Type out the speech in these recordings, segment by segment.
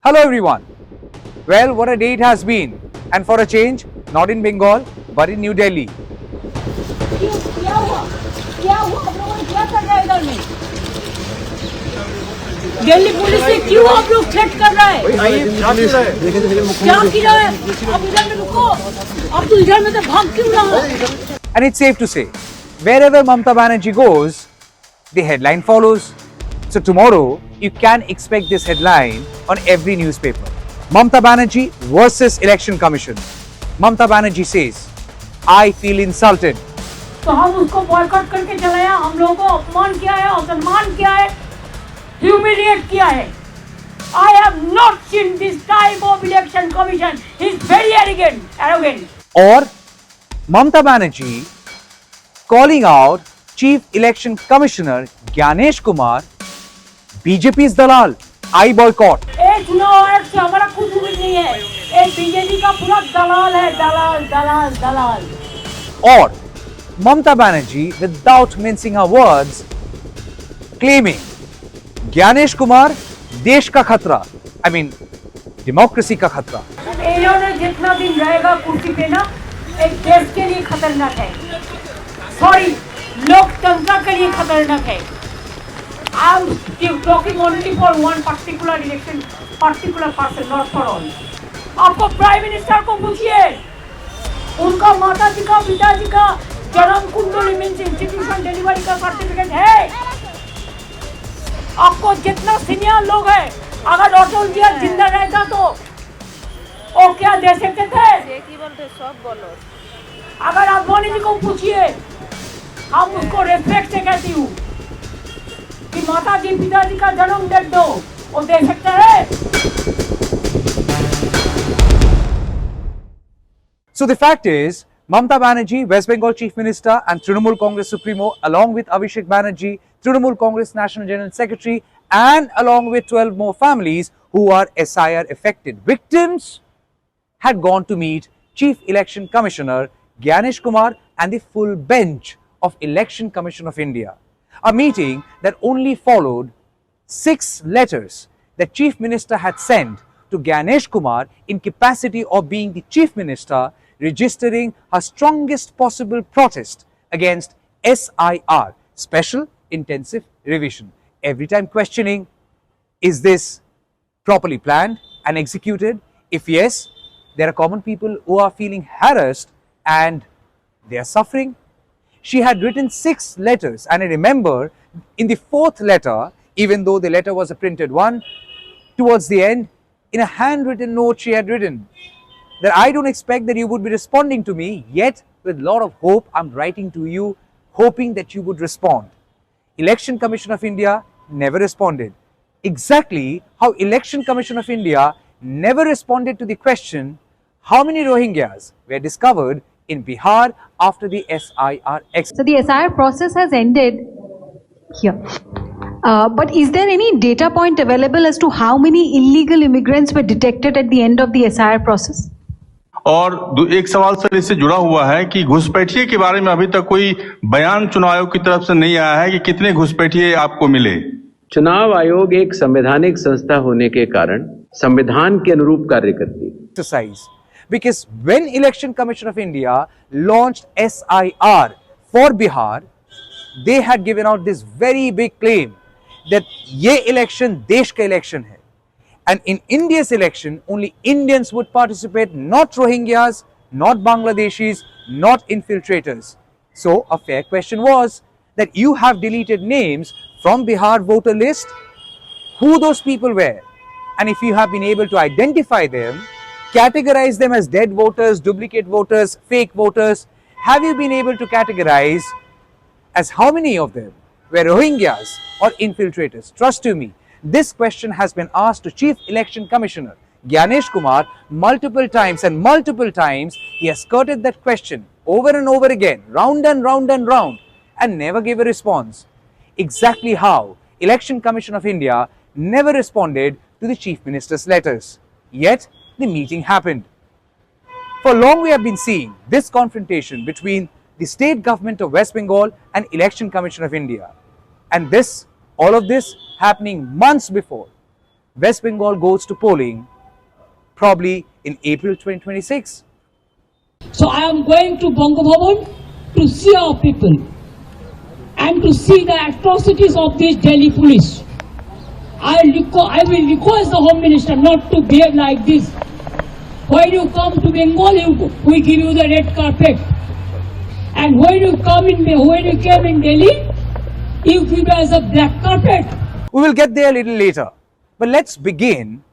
Hello everyone. Well, what a day it has been. And for a change, not in Bengal, but in New Delhi. क्या हुआ आप लोगों ने क्या कर रहा है इधर में? दिल्ली पुलिस से क्यों आप लोग थ्रेट कर रहा है? क्या किया है? आप इधर में रुको। आप तो इधर में से भाग क्यों रहा हो? And it's safe to say, wherever Mamata Banerjee goes, the headline follows. So tomorrow, you can expect this headline on every newspaper. Mamata Banerjee versus Election Commission. Mamata Banerjee says, I feel insulted. तो हम उसको boycott करके चले हैं, हम लोगों को अपमान किया है, अपमान किया है, ह्यूमिलिएट किया है. I have not seen this type of election commission. He is very arrogant. Or Mamata Banerjee calling out Chief Election Commissioner Gyanesh Kumar, BJP's dalal, I boycott. एक चुनाव आयोग से हमारा कुछ उम्मीद नहीं है. एक बीजेपी का पूरा दलाल है, दलाल. Or Mamata Banerjee, without mincing her words, claiming Gyanesh Kumar, Desh ka khatra. I mean, democracy ka khatra. इन्होंने जितना दिन रहेगा कुर्सी पे ना, एक देश के लिए खतरनाक है. सॉरी, लोकतंत्र के लिए खतरनाक है. I am talking only for one particular election, particular person, not for all. आपको प्राइम मिनिस्टर को पूछिए, उनका माता जी का, पिता जी का जन्म कुंडली मीन्स इंस्टीट्यूशन डिलीवरी का सर्टिफिकेट है. आपको जितना सीनियर लोग है, अगर ऑटो इंडिया जिंदा रहता तो वो क्या दे सकते थे? सब बोलो. अगर अडवाणी जी को पूछिए, हम उसको रेस्पेक्ट से कहती हूँ कि माता जी पिता जी का जन्म डेट दो, वो दे सकते हैं. So the fact is, Mamata Banerjee, West Bengal Chief Minister and Trinamool Congress Supremo, along with Abhishek Banerjee, Trinamool Congress National General Secretary, and along with 12 more families who are SIR affected victims, had gone to meet Chief Election Commissioner Gyanesh Kumar and the full bench of Election Commission of India. A meeting that only followed 6 letters that Chief Minister had sent to Gyanesh Kumar in capacity of being the Chief Minister, registering her strongest possible protest against SIR, Special Intensive Revision. Every time questioning, is this properly planned and executed? If yes, there are common people who are feeling harassed and they are suffering. She had written 6 letters, and I remember in the 4th letter, even though the letter was a printed one, towards the end, in a handwritten note she had written that I don't expect that you would be responding to me, yet with a lot of hope I'm writing to you, hoping that you would respond. Election Commission of India never responded. Exactly how Election Commission of India never responded to the question, how many Rohingyas were discovered in Bihar after the SIR exit. So the SIR process has ended here. But is there any data point available as to how many illegal immigrants were detected at the end of the SIR process? और एक सवाल sir इससे जुड़ा हुआ है कि घुसपैठिए के बारे में अभी तक कोई बयान चुनाव आयोग की तरफ से नहीं आया है कि कितने घुसपैठिए आपको मिले. चुनाव आयोग एक संवैधानिक संस्था होने के कारण संविधान के अनुरूप कार्य करती है. Exercise. Because when Election Commission of India launched SIR for Bihar, they had given out this very big claim that ये election देश का election है. And in India's election, only Indians would participate, not Rohingyas, not Bangladeshis, not infiltrators. So a fair question was that you have deleted names from Bihar voter list, who those people were, and if you have been able to identify them, categorize them as dead voters, duplicate voters, fake voters, have you been able to categorize as how many of them were Rohingyas or infiltrators? Trust to me, this question has been asked to Chief Election Commissioner Gyanesh Kumar multiple times, and multiple times he has skirted that question over and over again, round and round and round, and never gave a response. Exactly how Election Commission of India never responded to the Chief Minister's letters. Yet the meeting happened. For long we have been seeing this confrontation between the state government of West Bengal and Election Commission of India. And all of this happening months before. West Bengal goes to polling probably in April 2026. So I am going to Bongo Bhavan to see our people and to see the atrocities of this Delhi police. I will request the Home Minister not to behave like this. When you come to Bengal, we give you the red carpet. And when you came in Delhi, you give us a black carpet. We will get there a little later. But let's begin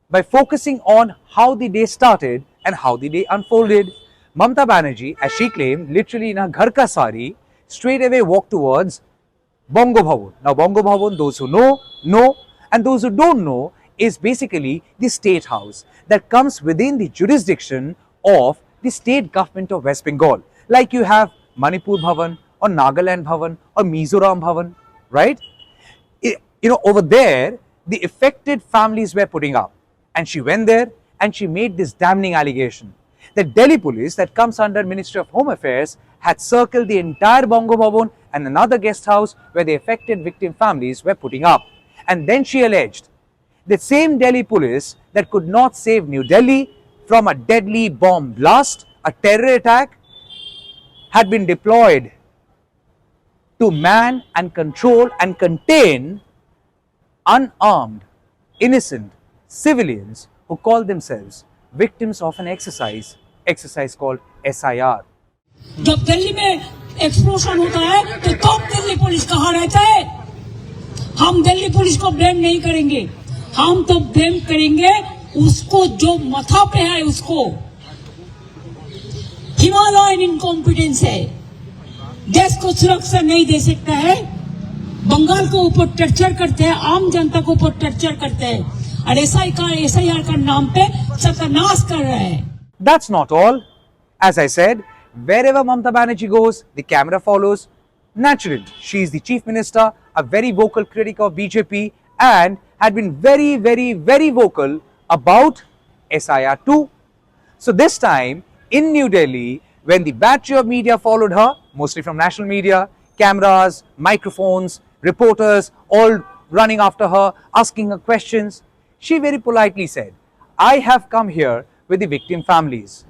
by focusing on how the day started and how the day unfolded. Mamata Banerjee, as she claimed, literally in her ghar ka sari, straight away walked towards Bongo Bhavan. Now, Bongo Bhavan, those who know, and those who don't know, is basically the state house that comes within the jurisdiction of the state government of West Bengal. Like you have Manipur Bhavan or Nagaland Bhavan or Mizoram Bhavan, right? Over there, the affected families were putting up. And she went there and she made this damning allegation that Delhi police that comes under Ministry of Home Affairs had circled the entire Bongo Bhavan and another guest house where the affected victim families were putting up. And then she alleged that same Delhi police that could not save New Delhi from a deadly bomb blast, a terror attack, had been deployed to man and control and contain unarmed, innocent civilians who call themselves victims of an exercise called SIR. जब दिल्ली में explosion होता है तो तब Delhi police कहाँ रहता है? हम दिल्ली पुलिस को ब्लेम नहीं करेंगे, हम तो ब्लेम करेंगे उसको जो माथा पे है, उसको हिमालयन इनकॉम्पिटेंस है, देश को सुरक्षा नहीं दे सकता है, बंगाल को ऊपर टर्चर करते हैं, आम जनता को ऊपर टर्चर करते हैं और SIR का नाम पे सत्यानाश कर रहा है. That's not all. As I said, wherever Mamata Banerjee goes, the camera follows. Naturally, she is the chief minister, a very vocal critic of BJP, and had been very, very, very vocal about SIR too. So this time in New Delhi, when the battery of media followed her, mostly from national media, cameras, microphones, reporters, all running after her, asking her questions, she very politely said, I have come here with the victim families.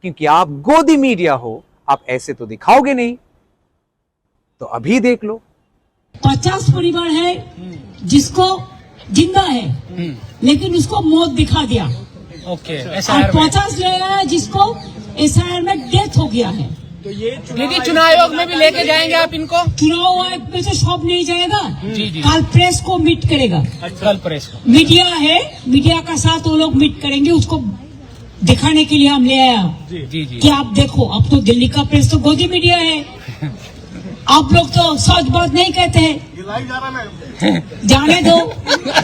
क्योंकि आप गोदी media हो, आप ऐसे तो दिखाओगे नहीं, तो अभी देख लो. 50 परिवार है जिसको जिंदा है, लेकिन उसको मौत दिखा दिया. ओके. और 50 ले आया जिसको SIR में डेथ हो गया है. तो ये दीदी चुनाव आयोग में भी लेके जाएंगे आप इनको? चुनाव आयोग में तो सब नहीं जाएगा. जी. कल प्रेस को मीट करेगा. कल प्रेस को मीडिया है, मीडिया का साथ वो लोग मीट करेंगे, उसको दिखाने के लिए हम ले आया. जी. कि आप देखो, अब तो दिल्ली का प्रेस तो गोदी मीडिया है, आप लोग तो सच बात नहीं कहते हैं. जाने दो.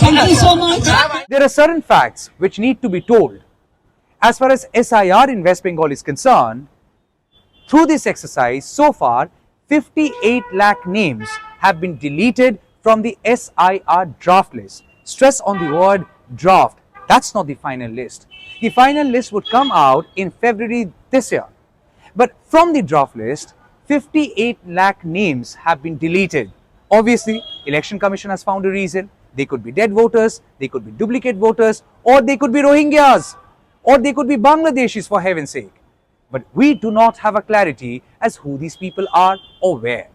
Thank you so much. There are certain facts which need to be told. As far as SIR in West Bengal is concerned, through this exercise, so far, 58 lakh names have been deleted from the SIR draft list. Stress on the word draft. That's not the final list. The final list would come out in February this year. But from the draft list, 58 lakh names have been deleted. Obviously, Election Commission has found a reason. They could be dead voters, they could be duplicate voters, or they could be Rohingyas, or they could be Bangladeshis, for heaven's sake. But we do not have a clarity as who these people are or where.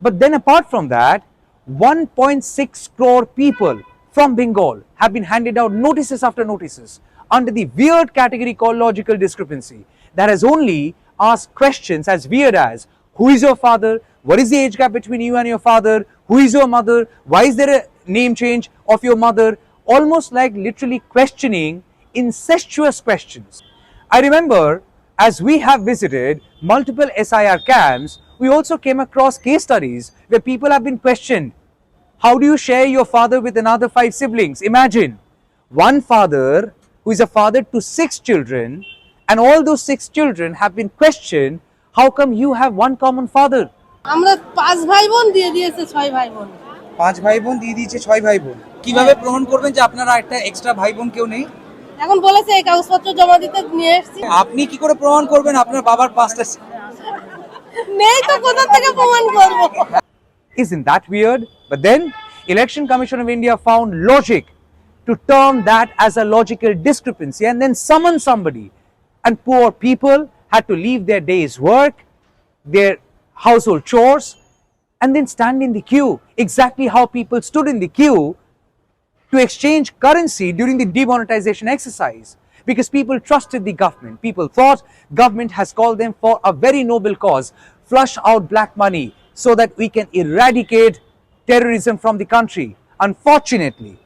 But then apart from that, 1.6 crore people from Bengal have been handed out notices after notices under the weird category called logical discrepancy that has only asked questions as weird as who is your father, what is the age gap between you and your father, who is your mother, why is there a name change of your mother, almost like literally questioning incestuous questions. I remember as we have visited multiple SIR camps, we also came across case studies where people have been questioned. How do you share your father with another 5 siblings? Imagine one father who is a father to 6 children, and all those 6 children have been questioned, how come you have one common father? আমরা 5 ভাই বোন দিয়ে দিয়েছে 6 ভাই বোন 5 ভাই বোন দিয়ে দিয়েছে 6 ভাই বোন কিভাবে প্রমাণ করবেন যে আপনারা একটা এক্সট্রা ভাই বোন কেউ নেই? এখন বলেছে এই কাগজপত্র জমা দিতে নিয়ে এসেছি। আপনি কি করে প্রমাণ করবেন আপনার বাবার 5টা নেই তো কোথা থেকে প্রমাণ করব? Isn't that weird? But then Election Commission of India found logic to term that as a logical discrepancy and then summon somebody. And poor people had to leave their day's work, their household chores, and then stand in the queue, exactly how people stood in the queue to exchange currency during the demonetization exercise, because people trusted the government. People thought government has called them for a very noble cause, flush out black money so that we can eradicate terrorism from the country. Unfortunately,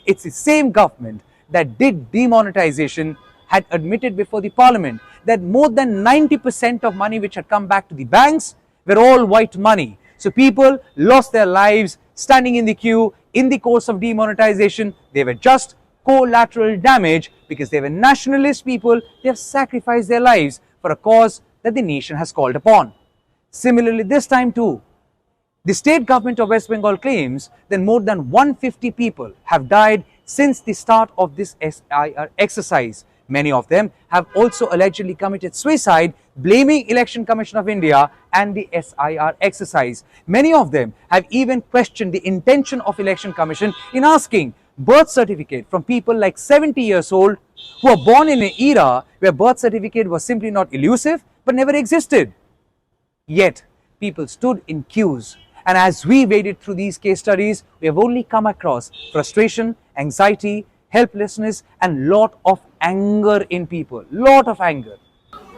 it's the same government that did demonetization had admitted before the parliament that more than 90% of money which had come back to the banks were all white money. So people lost their lives standing in the queue in the course of demonetization. They were just collateral damage because they were nationalist people. They have sacrificed their lives for a cause that the nation has called upon. Similarly, this time too, the state government of West Bengal claims that more than 150 people have died since the start of this SIR exercise. Many of them have also allegedly committed suicide, blaming Election Commission of India and the SIR exercise. Many of them have even questioned the intention of Election Commission in asking birth certificate from people like 70 years old who were born in an era where birth certificate was simply not elusive but never existed. Yet, people stood in queues, and as we waded through these case studies, we have only come across frustration, anxiety, helplessness and lot of anger in people. Lot of anger.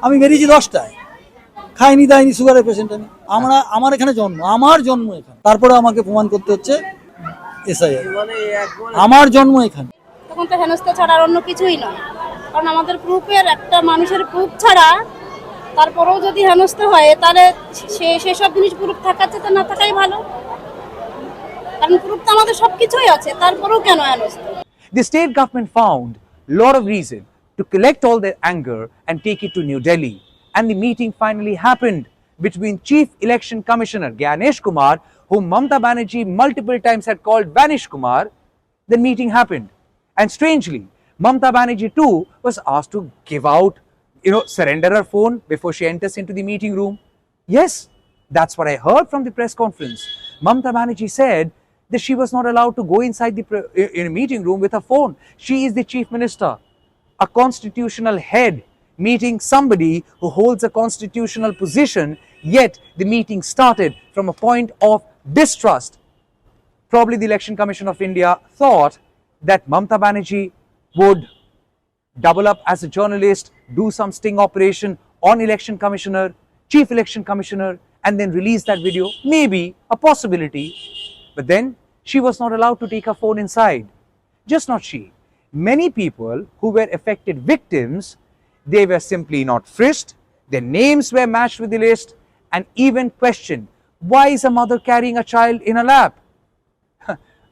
আমি বেরিয়েছি 10টায়, খাইনি দাইনি, সুগারের patient আমি, আমার এখানে আমার জন্ম এখানে, তারপরে আমাকে প্রমাণ করতে হচ্ছে এসআই, আমার জন্ম এখানে। তখন তো হেনস্থা ছাড়া আর অন্য কিছুই নয়, কারণ আমাদের প্রুফের একটা মানুষের প্রুফ ছাড়া তারপরেও যদি হেনস্থা হয় তাহলে সেসব জিনিস প্রুফ থাকার চেয়ে না থাকাই ভালো, কারণ প্রুফ তো আমাদের সবকিছুই আছে, তারপরেও কেন হেনস্থা? The state government found lot of reason to collect all their anger and take it to New Delhi, and the meeting finally happened between Chief Election Commissioner Gyanesh Kumar, whom Mamata Banerjee multiple times had called Vanish Kumar. The meeting happened, and strangely Mamata Banerjee too was asked to give out, surrender her phone before she enters into the meeting room. Yes, that's what I heard from the press conference. Mamata Banerjee said that she was not allowed to go inside the in a meeting room with her phone. She is the chief minister, a constitutional head, meeting somebody who holds a constitutional position, yet the meeting started from a point of distrust. Probably the Election Commission of India thought that Mamata Banerjee would double up as a journalist, do some sting operation on election commissioner, chief election commissioner, and then release that video. Maybe a possibility. But then she was not allowed to take her phone inside. Just not she. Many people who were affected victims, they were simply not frisked, their names were matched with the list, and even questioned, why is a mother carrying a child in her lap?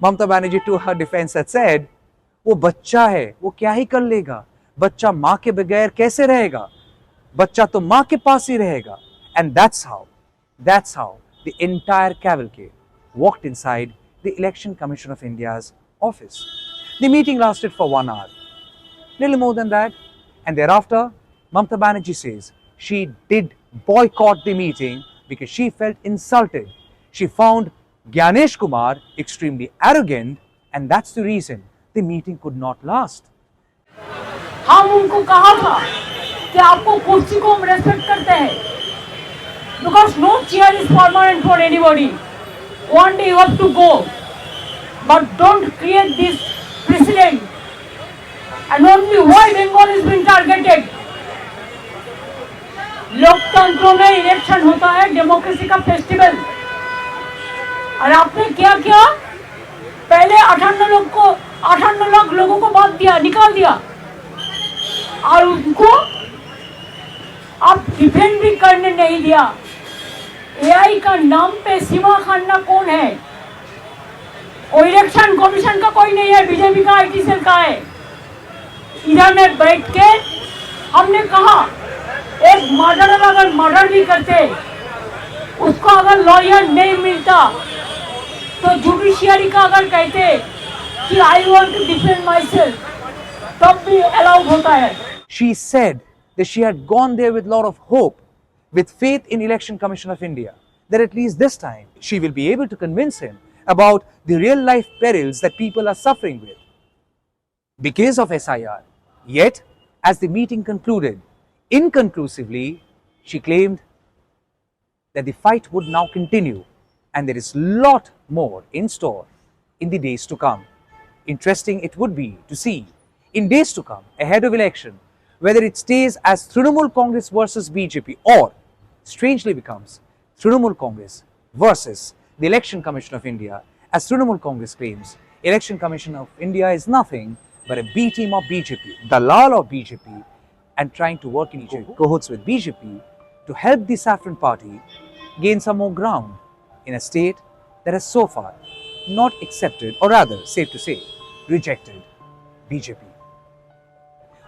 Mamata Banerjee to her defense had said, वो बच्चा है, वो क्या ही कर लेगा, बच्चा माँ के बगैर कैसे रहेगा, बच्चा तो माँ के पास ही रहेगा. And that's how the entire cavalcade walked inside the Election Commission of India's office. The meeting lasted for 1 hour, little more than that, and thereafter Mamata Banerjee says she did boycott the meeting because she felt insulted. She found Gyanesh Kumar extremely arrogant, and that's the reason the meeting could not last. हम उनको कहा था कि आपको कुर्सी को हम respect करते हैं, because no chair is permanent for anybody. One day you have to go, but don't create this precedent. And only why Bengal is being targeted? लोकतंत्र में इलेक्शन होता है, डेमोक्रेसी का फेस्टिवल, और आपने क्या किया? पहले 58 लाख लोगों को बात दिया, निकाल दिया, और उनको आप डिफेंड भी करने नहीं दिया. एआई का नाम पे सीमा खाना कौन है? और इलेक्शन कमीशन का कोई नहीं है, बीजेपी का आईटी सेल का है. इधर में बैठ के हमने कहा एक मर्डरर अगर मर्डर भी करते, उसको अगर लॉयर नहीं मिलता तो जुडिशियरी का अगर कहते कि I want to defend myself, तब भी अलाउड होता है. She said that she had gone there with lot of hope, with faith in Election Commission of India, that at least this time she will be able to convince him about the real life perils that people are suffering with because of SIR. Yet, as the meeting concluded, inconclusively, she claimed that the fight would now continue and there is a lot more in store in the days to come. Interesting it would be to see in days to come ahead of election whether it stays as Trinamool Congress versus BJP or strangely becomes Trinamool Congress versus the Election Commission of India. As Trinamool Congress claims, Election Commission of India is nothing but a B team of BJP, Dalal of BJP, and trying to work in cohorts with BJP to help the Saffron Party gain some more ground in a state that has so far not accepted, or rather, safe to say, rejected BJP.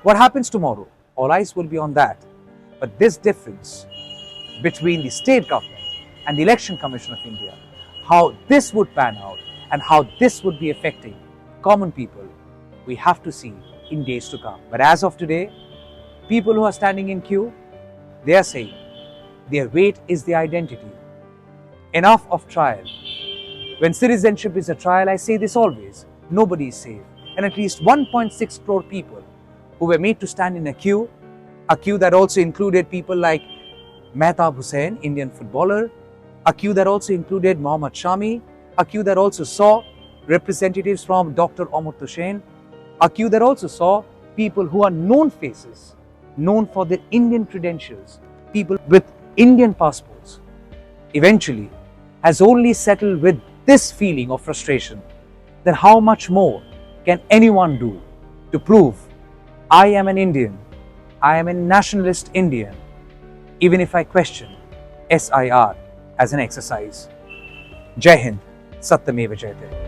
What happens tomorrow? All eyes will be on that. But this difference between the state government and the Election Commission of India, how this would pan out and how this would be affecting common people, we have to see in days to come. But as of today, people who are standing in queue, they are saying their weight is their identity. Enough of trial. When citizenship is a trial, I say this always, nobody is safe. And at least 1.6 crore people who were made to stand in a queue that also included people like Mehtab Hussain, Indian footballer, a queue that also included Mohammad Shami, a queue that also saw representatives from Dr. Omar Tushain, a queue that also saw people who are known faces, known for their Indian credentials, people with Indian passports, eventually has only settled with this feeling of frustration that how much more can anyone do to prove I am an Indian, I am a nationalist Indian, even if I question SIR as an exercise. Jai Hind, Satyameva Jayate.